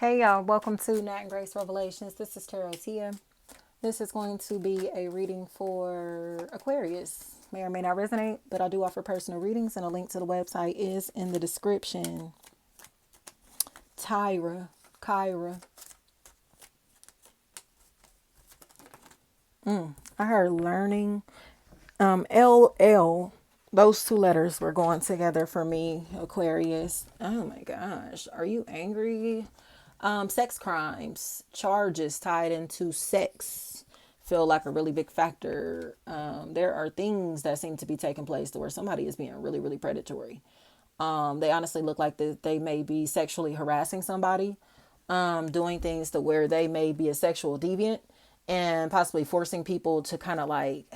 Hey y'all, welcome to Nat and Grace Revelations. This is Tarot Tia. This is going to be a reading for Aquarius. May or may not resonate, but I do offer personal readings, and a link to the website is in the description. Kyra. I heard learning. LL. Those two letters were going together for me, Aquarius. Oh my gosh. Are you angry? Sex crimes, charges tied into sex feel like a really big factor. There are things that seem to be taking place to where somebody is being really, really predatory. They honestly look like they may be sexually harassing somebody, doing things to where they may be a sexual deviant and possibly forcing people to kind of like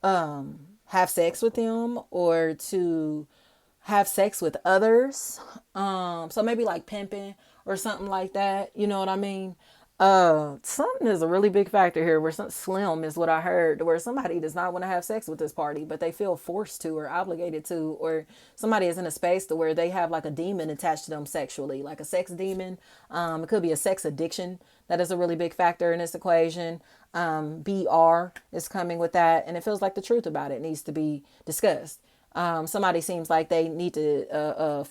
have sex with them or to have sex with others. So maybe like pimping or something like that. You know what I mean? Something is a really big factor here where some slim is what I heard, where somebody does not want to have sex with this party, but they feel forced to or obligated to, or somebody is in a space to where they have like a demon attached to them sexually, like a sex demon. It could be a sex addiction. That is a really big factor in this equation. BR is coming with that, and it feels like the truth about it needs to be discussed. Somebody seems like they need to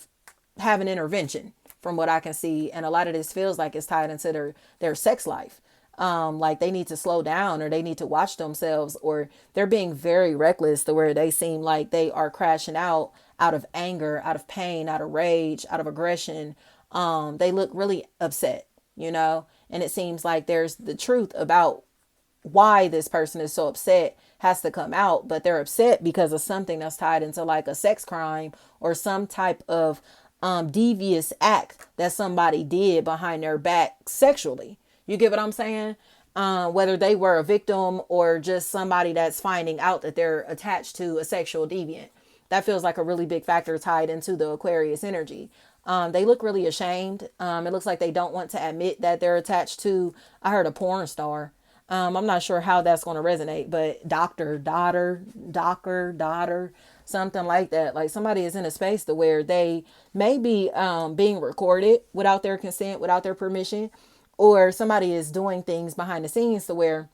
have an intervention from what I can see. And a lot of this feels like it's tied into their sex life. Like they need to slow down or they need to watch themselves, or they're being very reckless to where they seem like they are crashing out of anger, out of pain, out of rage, out of aggression. They look really upset, and it seems like there's the truth about why this person is so upset has to come out, but they're upset because of something that's tied into like a sex crime or some type of devious act that somebody did behind their back sexually. You get what I'm saying? Whether they were a victim or just somebody that's finding out that they're attached to a sexual deviant. That feels like a really big factor tied into the Aquarius energy. They look really ashamed. It looks like they don't want to admit that they're attached to, I heard, a porn star. I'm not sure how that's going to resonate, but daughter, something like that. Like somebody is in a space to where they may be being recorded without their consent, without their permission, or somebody is doing things behind the scenes to where,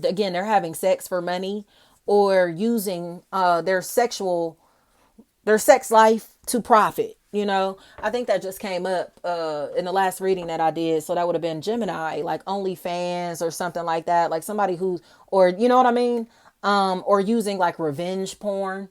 again, they're having sex for money or using their sex life to profit. I think that just came up in the last reading that I did. So that would have been Gemini, like OnlyFans or something like that. Like somebody who, or you know what I mean? Or using like revenge porn,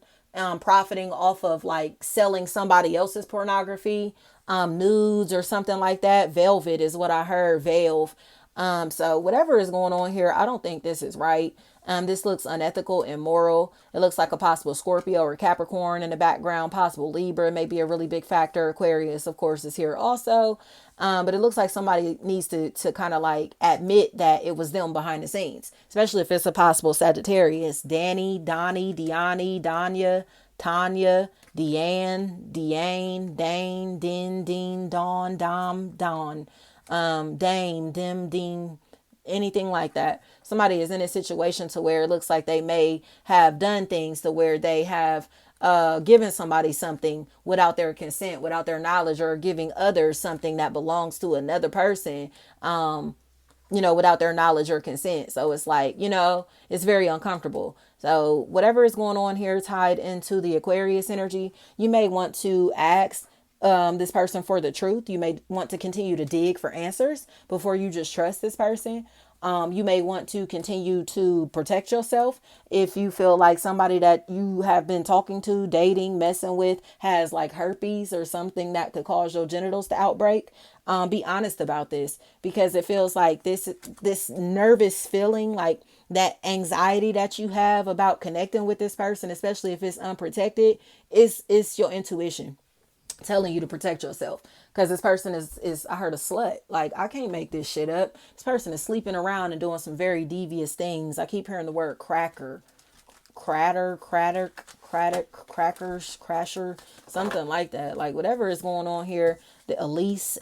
profiting off of like selling somebody else's pornography, nudes or something like that. Velvet is what I heard, Valve. So whatever is going on here, I don't think this is right. This looks unethical, immoral. It looks like a possible Scorpio or Capricorn in the background, possible Libra, may be a really big factor. Aquarius, of course, is here also. But it looks like somebody needs to kind of like admit that it was them behind the scenes, especially if it's a possible Sagittarius. Danny, Donnie, Deani, Danya, Tanya, Deanne, Dane, Din, Dean, Dawn, Dom, Don, Dame, Dim, Dean, anything like that. Somebody is in a situation to where it looks like they may have done things to where they have given somebody something without their consent, without their knowledge, or giving others something that belongs to another person, without their knowledge or consent. So it's like, it's very uncomfortable. So whatever is going on here tied into the Aquarius energy, you may want to ask this person for the truth. You may want to continue to dig for answers before you just trust this person. You may want to continue to protect yourself if you feel like somebody that you have been talking to, dating, messing with has like herpes or something that could cause your genitals to outbreak. Be honest about this, because it feels like this nervous feeling, like that anxiety that you have about connecting with this person, especially if it's unprotected, is your intuition telling you to protect yourself, because this person is I heard, a slut. Like, I can't make this shit up. This person is sleeping around and doing some very devious things. I keep hearing the word crackers, crasher, something like that. Like whatever is going on here, the Elise,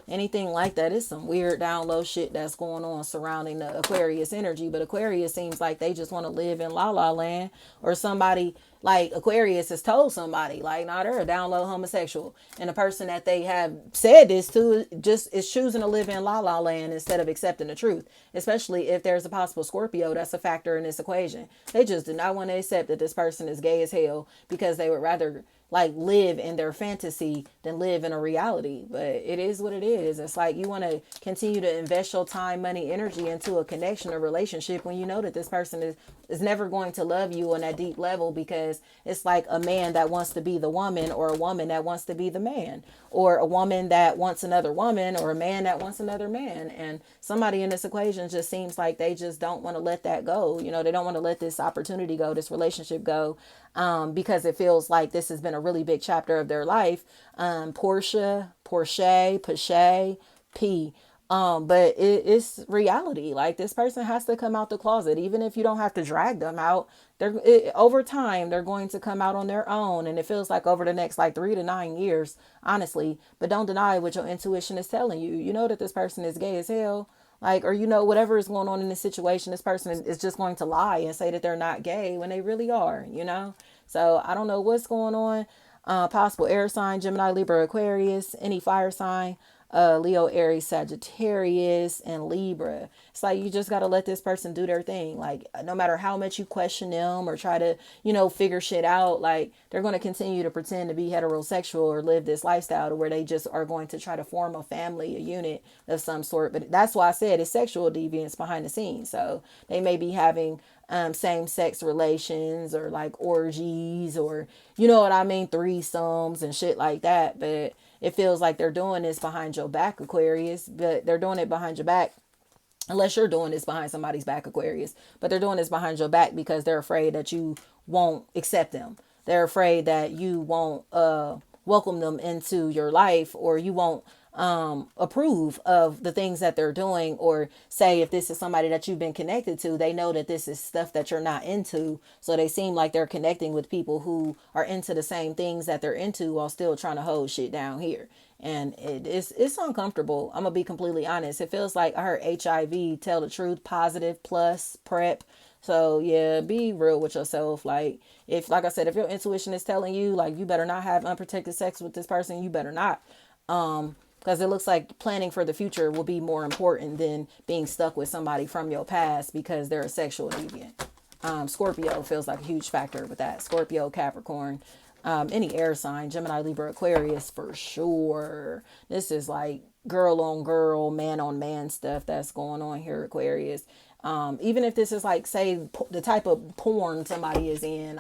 anything like that. It's some weird down low shit that's going on surrounding the Aquarius energy. But Aquarius seems like they just want to live in la la land, or somebody like Aquarius has told somebody, like, nah, they're a down low homosexual. And the person that they have said this to just is choosing to live in la la land instead of accepting the truth. Especially if there's a possible Scorpio that's a factor in this equation. They just do not want to accept that this person is gay as hell because they would rather like live in their fantasy than live in a reality. But it is what it is. It's like you want to continue to invest your time, money, energy into a connection or relationship when you know that this person is never going to love you on that deep level, because it's like a man that wants to be the woman, or a woman that wants to be the man, or a woman that wants another woman, or a man that wants another man. And somebody in this equation just seems like they just don't want to let that go. You know, they don't want to let this opportunity go, this relationship go, because it feels like this has been a really big chapter of their life. Porsche, P. But it's reality. Like, this person has to come out the closet, even if you don't have to drag them out. Over time, they're going to come out on their own, and it feels like over the next like 3 to 9 years, honestly. But don't deny what your intuition is telling you. You know that this person is gay as hell. Like, or you know, whatever is going on in this situation, this person is just going to lie and say that they're not gay when they really are, you know? So I don't know what's going on. Possible air sign: Gemini, Libra, Aquarius. Any fire sign: Leo, Aries, Sagittarius, and Libra. It's like you just got to let this person do their thing. Like, no matter how much you question them or try to, you know, figure shit out, like, they're going to continue to pretend to be heterosexual or live this lifestyle to where they just are going to try to form a family, a unit of some sort. But that's why I said it's sexual deviance behind the scenes. So they may be having same sex relations, or like orgies, or you know what I mean, threesomes and shit like that. But it feels like they're doing this behind your back, Aquarius. But they're doing it behind your back, unless you're doing this behind somebody's back, Aquarius. But they're doing this behind your back because they're afraid that you won't accept them. They're afraid that you won't welcome them into your life, or you won't approve of the things that they're doing, or say if this is somebody that you've been connected to, they know that this is stuff that you're not into. So they seem like they're connecting with people who are into the same things that they're into while still trying to hold shit down here. And it's uncomfortable. I'm gonna be completely honest. It feels like I heard HIV, tell the truth, positive, plus, prep. So yeah, be real with yourself. Like, if, like I said, if your intuition is telling you like you better not have unprotected sex with this person, you better not. Because it looks like planning for the future will be more important than being stuck with somebody from your past because they're a sexual deviant. Scorpio feels like a huge factor with that. Scorpio, Capricorn, any air sign: Gemini, Libra, Aquarius, for sure. This is like girl on girl, man on man stuff that's going on here, Aquarius. Even if this is like, say, the type of porn somebody is in,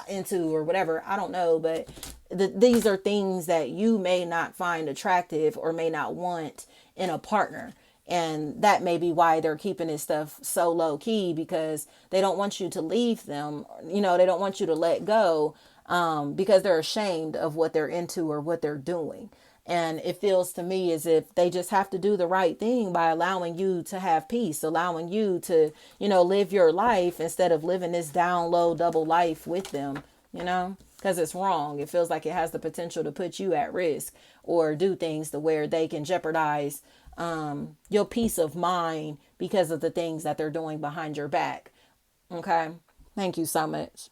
into, or whatever, I don't know, but these are things that you may not find attractive or may not want in a partner. And that may be why they're keeping this stuff so low key, because they don't want you to leave them. You know, they don't want you to let go, because they're ashamed of what they're into or what they're doing. And it feels to me as if they just have to do the right thing by allowing you to have peace, allowing you to, you know, live your life instead of living this down low double life with them, you know, because it's wrong. It feels like it has the potential to put you at risk, or do things to where they can jeopardize your peace of mind because of the things that they're doing behind your back. Okay. Thank you so much.